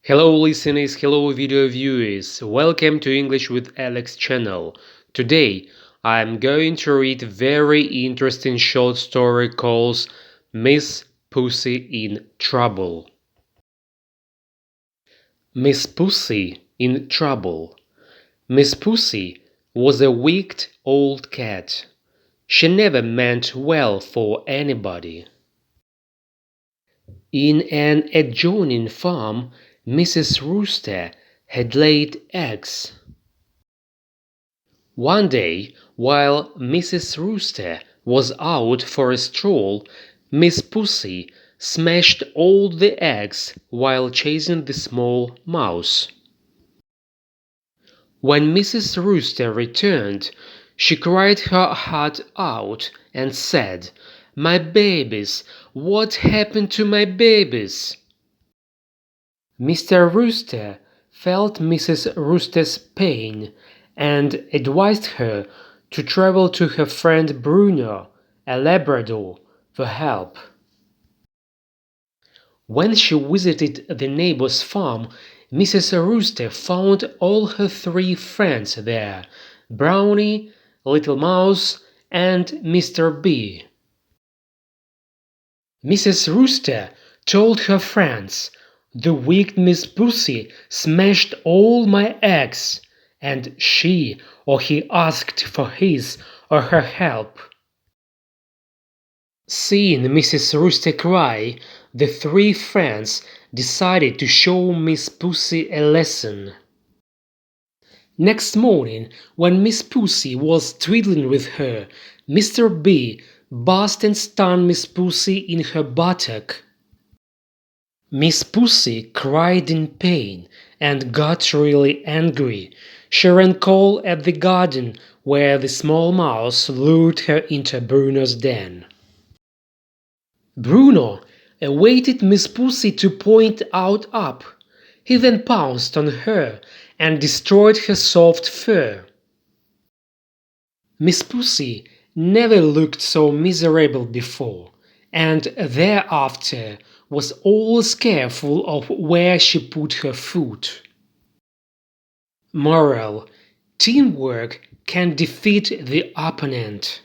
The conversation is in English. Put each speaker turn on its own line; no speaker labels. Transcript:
Hello listeners, hello video viewers, welcome to English with Alex channel. Today I'm going to read very interesting short story called Miss Pussy in Trouble. Miss Pussy in Trouble. Miss Pussy was a wicked old cat. She never meant well for anybody. In an adjoining farm, Mrs. Rooster had laid eggs. One day, while Mrs. Rooster was out for a stroll, Miss Pussy smashed all the eggs while chasing the small mouse. When Mrs. Rooster returned, she cried her heart out and said, "My babies! What happened to my babies?" Mr. Rooster felt Mrs. Rooster's pain and advised her to travel to her friend Bruno, a Labrador, for help. When she visited the neighbor's farm, Mrs. Rooster found all her three friends there: Brownie, Little Mouse, and Mr. Bee. Mrs. Rooster told her friends, "The wicked Miss Pussy smashed all my eggs," and she or he asked for his or her help. Seeing Mrs. Rooster cry, the three friends decided to show Miss Pussy a lesson. Next morning, when Miss Pussy was twiddling with her, Mr. Bee buzzed and stung Miss Pussy in her buttock. Miss Pussy cried in pain and got really angry. She ran cold at the garden where the small mouse lured her into Bruno's den. Bruno awaited Miss Pussy to point out up. He then pounced on her and destroyed her soft fur. Miss Pussy never looked so miserable before, and thereafter was always careful of where she put her foot. Moral: teamwork can defeat the opponent.